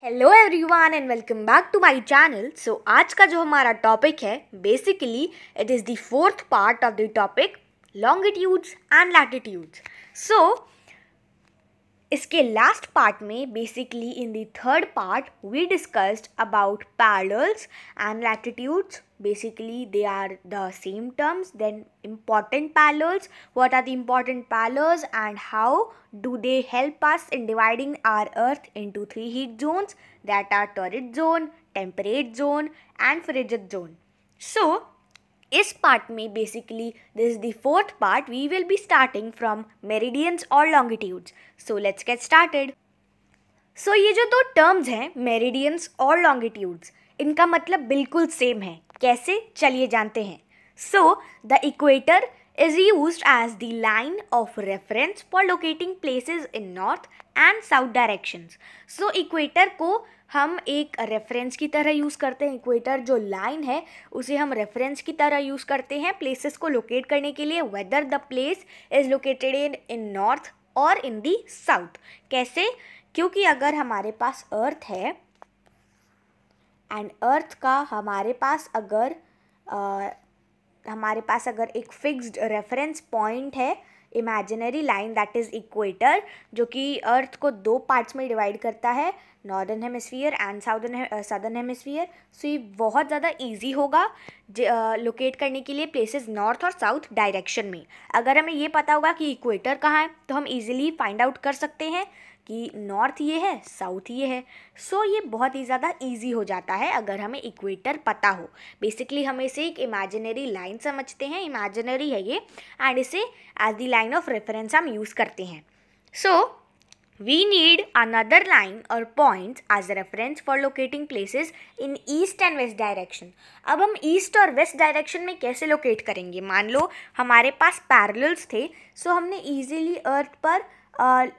Hello everyone and welcome back to my channel. So आज का जो हमारा टॉपिक है basically it is the fourth part of the topic longitudes and latitudes. So इसके last part में basically in the third part we discussed about parallels and latitudes. Basically they are the same terms. Then important parallels, what are the important parallels and how do they help us in dividing our earth into three heat zones, that are torrid zone, temperate zone and frigid zone. So इस part में basically this is the fourth part. We will be starting from meridians और longitudes. So let's get started. So ये जो दो terms हैं meridians और longitudes, इनका मतलब बिल्कुल सेम है. कैसे, चलिए जानते हैं. So the equator is used as the line of reference for locating places in north and south directions. So equator को हम एक रेफरेंस की तरह यूज़ करते हैं. इक्वेटर जो लाइन है उसे हम रेफरेंस की तरह यूज़ करते हैं प्लेसेस को लोकेट करने के लिए, whether the place is located in north और इन दी साउथ. कैसे? क्योंकि अगर हमारे पास अर्थ है एंड अर्थ का हमारे पास अगर एक फिक्स्ड रेफरेंस पॉइंट है, imaginary line that is equator, जो कि अर्थ को दो पार्ट्स में डिवाइड करता है, northern hemisphere and southern hemisphere. So ये बहुत ज़्यादा इजी होगा लोकेट करने के लिए प्लेसेस नॉर्थ और साउथ डायरेक्शन में. अगर हमें ये पता होगा कि इक्वेटर कहाँ है तो हम इजीली फाइंड आउट कर सकते हैं कि नॉर्थ ये है, साउथ ये है. सो ये बहुत ही ज़्यादा इजी हो जाता है अगर हमें इक्वेटर पता हो. बेसिकली हम इसे एक इमेजिनरी लाइन समझते हैं, इमेजिनरी है ये, एंड इसे as the line of reference हम यूज़ करते हैं. सो we need another line or points as a reference for locating places in east and west direction. अब हम ईस्ट और वेस्ट डायरेक्शन में कैसे लोकेट करेंगे? मान लो हमारे पास पैरेलल्स थे, सो हमने इजीली अर्थ पर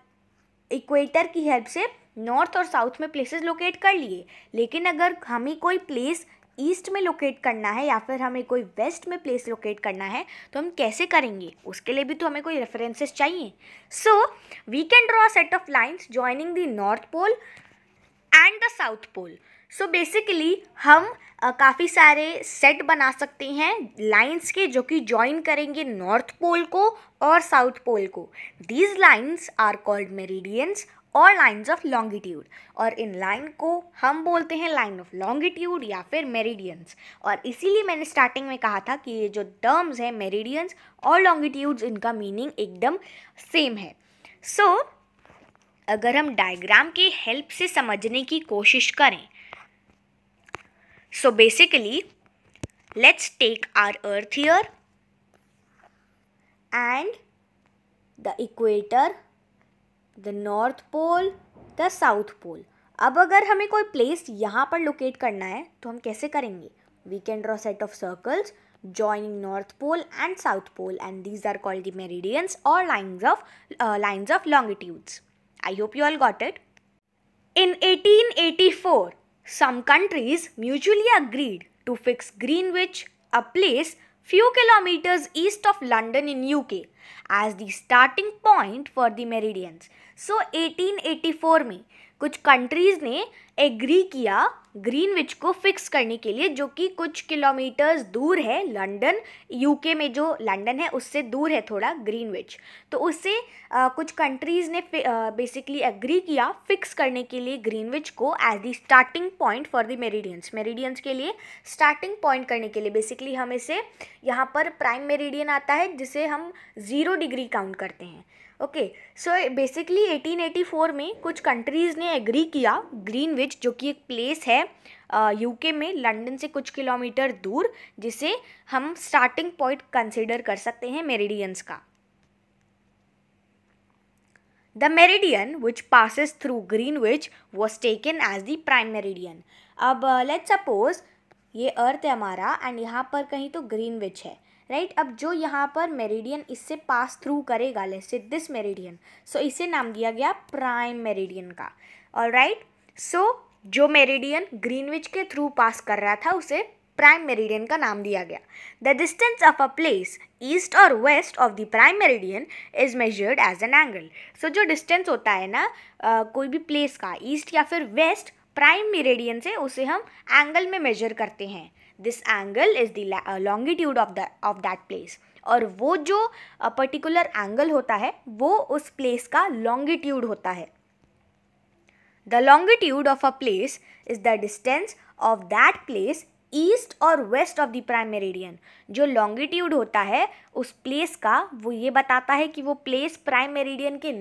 इक्वेटर की हेल्प से नॉर्थ और साउथ में प्लेसेस लोकेट कर लिए. लेकिन अगर हमें कोई प्लेस ईस्ट में लोकेट करना है या फिर हमें कोई वेस्ट में प्लेस लोकेट करना है तो हम कैसे करेंगे? उसके लिए भी तो हमें कोई रेफरेंसेस चाहिए. So we can draw a set of lines joining the north pole and the south pole. So basically हम काफ़ी सारे सेट बना सकते हैं लाइंस के जो कि जॉइन करेंगे नॉर्थ पोल को और साउथ पोल को. These lines are called meridians और लाइंस ऑफ लॉन्गिट्यूड, और इन लाइन को हम बोलते हैं लाइन ऑफ लॉन्गिट्यूड या फिर मेरिडियंस. और इसीलिए मैंने स्टार्टिंग में कहा था कि ये जो टर्म्स हैं मेरिडियंस और लॉन्गिट्यूड्स, इनका मीनिंग एकदम सेम है. सो अगर हम डायग्राम की हेल्प से समझने की कोशिश करें, so basically let's take our earth here and the equator, the north pole, the south pole. अब अगर हमें कोई प्लेस यहाँ पर लोकेट करना है तो हम कैसे करेंगे? We can draw set of circles joining north pole and south pole, and these are called the meridians or lines of longitudes. I hope you all got it. In 1884, some countries mutually agreed to fix Greenwich, a place few kilometers east of London in UK, as the starting point for the meridians. So 1884 में कुछ countries ने agree किया Greenwich को fix करने के लिए, जो कि कुछ किलोमीटर्स दूर है लंदन, यूके में जो लंदन है उससे दूर है थोड़ा ग्रीनविच. तो उससे कुछ कंट्रीज़ ने बेसिकली एग्री किया फिक्स करने के लिए ग्रीनविच को as the starting point for the meridians के लिए स्टार्टिंग पॉइंट करने के लिए. बेसिकली हम इसे यहाँ पर प्राइम मेरिडियन आता है जिसे हम 0 डिग्री काउंट करते हैं. ओके, सो बेसिकली 1884 में कुछ कंट्रीज़ ने एग्री किया ग्रीनविच, जो कि एक प्लेस है यूके में लंदन से कुछ किलोमीटर दूर, जिसे हम स्टार्टिंग पॉइंट कंसिडर कर सकते हैं मेरिडियंस का. The meridian which passes through Greenwich was taken as the prime meridian. अब लेट्स सपोज ये अर्थ है हमारा एंड यहाँ पर कहीं तो ग्रीनविच है, राइट. अब जो यहाँ पर मेरिडियन इससे पास थ्रू करेगा, लेट्स से दिस मेरिडियन, सो इसे नाम दिया गया प्राइम मेरिडियन का. ऑलराइट, सो जो मेरिडियन ग्रीनविच के थ्रू पास कर रहा था उसे प्राइम मेरिडियन का नाम दिया गया. The distance of a place east और west of the prime meridian is measured as an angle. So जो डिस्टेंस होता है ना कोई भी प्लेस का ईस्ट या फिर वेस्ट, प्राइम मेरिडियन से उसे हम एंगल में मेजर करते हैं. This angle is the longitude of that place. और वो जो पर्टिकुलर एंगल होता है वो उस प्लेस का लॉन्गिट्यूड होता है. The longitude of a place is the distance of that place east और west of the prime meridian. जो लॉन्गिट्यूड होता है उस प्लेस का वो ये बताता है कि वो प्लेस प्राइम मेरिडियन के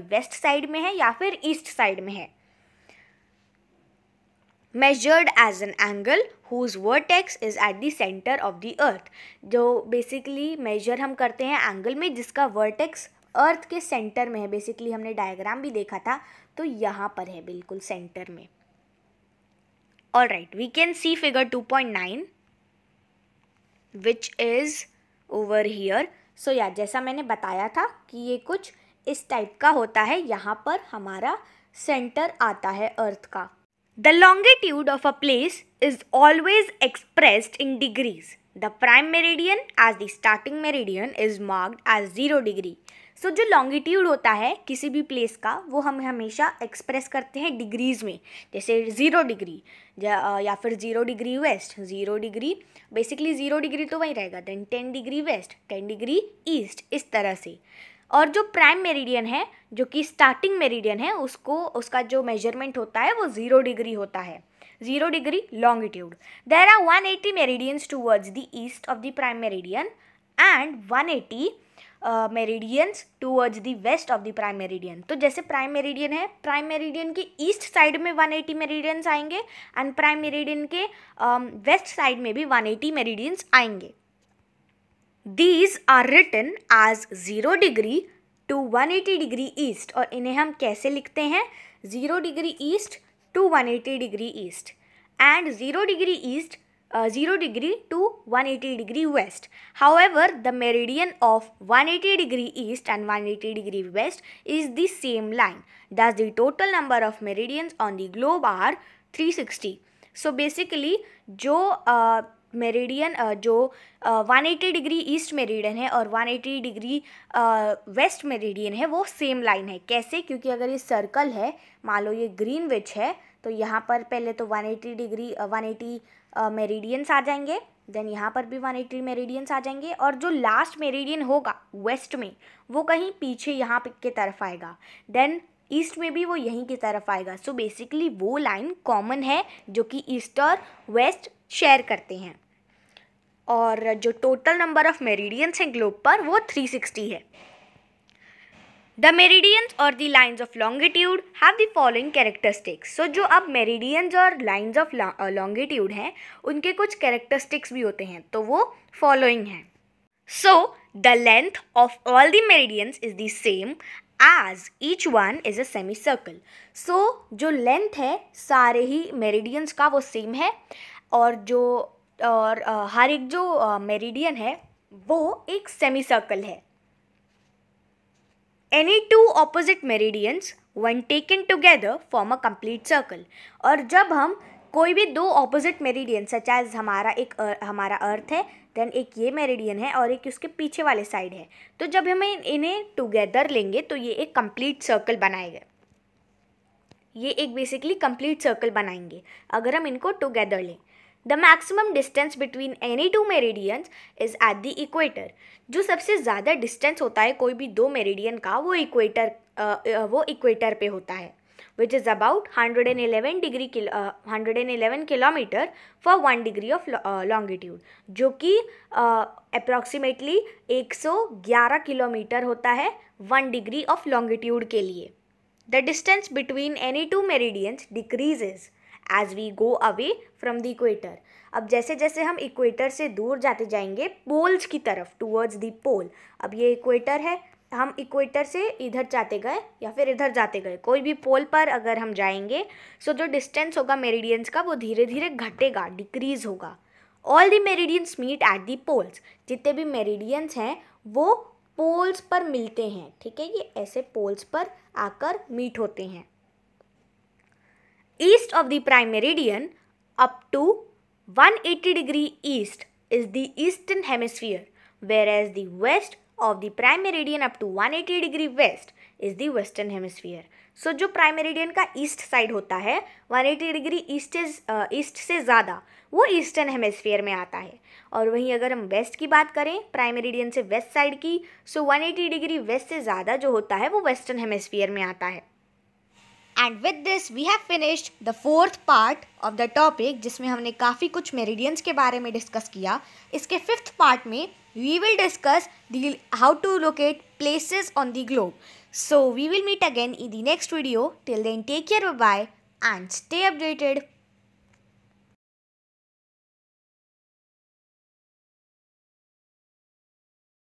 वेस्ट साइड में है या फिर ईस्ट साइड में है. Measured as an angle whose vertex is at the center of the earth. जो बेसिकली मेजर हम करते हैं एंगल में जिसका वर्टेक्स अर्थ के सेंटर में है. बेसिकली हमने डायग्राम भी देखा था तो यहाँ पर है बिल्कुल सेंटर में. Alright, we can see figure 2.9 which is over here. So yeah, जैसा मैंने बताया था कि ये कुछ इस टाइप का होता है. यहाँ पर हमारा सेंटर आता है अर्थ का. The longitude of a place is always expressed in degrees. The prime meridian as the starting meridian is marked as 0 degree. So जो longitude होता है किसी भी प्लेस का वो हम हमेशा एक्सप्रेस करते हैं डिग्रीज में. जैसे 0 डिग्री या फिर 0 degree west, 0 degree basically 0 degree तो वही रहेगा. Then 10 degree west, 10 degree east, इस तरह से. और जो प्राइम मेरिडियन है जो कि स्टार्टिंग मेरिडियन है उसका जो मेजरमेंट होता है वो 0 डिग्री होता है. 0 degree longitude. There are 180 meridians towards the east of the prime meridian and 180 meridians towards the west of the prime meridian. तो जैसे प्राइम मेरिडियन है, प्राइम मेरिडियन के ईस्ट साइड में 180 मेरिडियंस आएंगे एंड प्राइम मेरिडियन के west side में भी 180 meridians आएंगे. These are written as 0 degree to 180 degree east. और इन्हें हम कैसे लिखते हैं? 0 degree east to 180 degree east and 0 degree east 0 degree to 180 degree west. However, the meridian of 180 degree east and 180 degree west is the same line. Thus, the total number of meridians on the globe are 360. So basically जो meridian जो 180 degree east meridian है और 180 degree west meridian है वो same line है. कैसे? क्योंकि अगर ये सर्कल है, मान लो ये ग्रीनविच है, तो यहाँ पर पहले तो 180 मेरिडियंस आ जाएंगे. देन यहाँ पर भी 180 मेरिडियंस आ जाएंगे और जो लास्ट मेरिडियन होगा वेस्ट में वो कहीं पीछे यहाँ के तरफ आएगा. देन ईस्ट में भी वो यहीं की तरफ आएगा. सो बेसिकली वो लाइन कॉमन है जो कि ईस्ट और वेस्ट शेयर करते हैं. और जो टोटल नंबर ऑफ मेरिडियंस हैं ग्लोब पर वो 360 है. द मेरिडियंस और the lines of longitude have the following characteristics. So जो अब मेरिडियंस और लाइन्स ऑफ लॉन्गिट्यूड हैं उनके कुछ कैरेक्टरिस्टिक्स भी होते हैं, तो वो फॉलोइंग हैं. So the length of all the meridians is the same as each one is a semicircle. So जो लेंथ है सारे ही मेरिडियंस का वो सेम है और हर एक जो मेरिडियन है वो एक सेमी सर्कल है. Any two opposite meridians when taken together form a complete circle. और जब हम कोई भी दो ऑपोजिट मेरिडियन सच एज हमारा अर्थ है, देन एक ये मेरिडियन है और एक उसके पीछे वाले साइड है, तो जब हम इन्हें टुगेदर लेंगे तो ये एक कंप्लीट सर्कल बनाएगा. ये एक बेसिकली कंप्लीट सर्कल बनाएंगे अगर हम इनको टुगेदर लें. The maximum distance between any two meridians is at the equator. जो सबसे ज़्यादा डिस्टेंस होता है कोई भी दो मेरिडियन का वो इक्वेटर पे होता है, which is about 111 kilometre for 1 degree of longitude, जो कि अप्रॉक्सीमेटली 111 किलोमीटर होता है 1 डिग्री ऑफ लॉन्गिट्यूड के लिए. The distance between any two meridians decreases as we go away from the equator. अब जैसे जैसे हम इक्वेटर से दूर जाते जाएंगे पोल्स की तरफ, टूवर्ड्स द पोल. अब ये इक्वेटर है, हम इक्वेटर से इधर जाते गए या फिर इधर जाते गए, कोई भी पोल पर अगर हम जाएंगे सो जो डिस्टेंस होगा मेरिडियंस का वो धीरे धीरे घटेगा, डिक्रीज होगा. All the meridians meet at the poles. जितने भी मेरिडियंस हैं वो पोल्स पर मिलते हैं, ठीक है, ये ऐसे पोल्स पर आकर मीट होते हैं. East of the prime meridian up to 180 degree east is the eastern hemisphere, whereas the west of the prime meridian up to 180 degree west is the western hemisphere. So जो prime meridian का east side होता है 180 degree east से ज़्यादा, वो eastern hemisphere में आता है. और वहीं अगर हम वेस्ट की बात करें प्राइम मेरिडियन से वेस्ट साइड की, सो 180 डिग्री वेस्ट से ज़्यादा जो होता है वो वेस्टर्न हेमिस्फीयर में आता है. And with this we have finished the fourth part of the topic, जिसमें हमने काफ़ी कुछ मेरिडियंस के बारे में डिस्कस किया. इसके फिफ्थ पार्ट में we will discuss how to locate places on the globe. So we will meet again in the next video. Till then take care, bye and stay updated.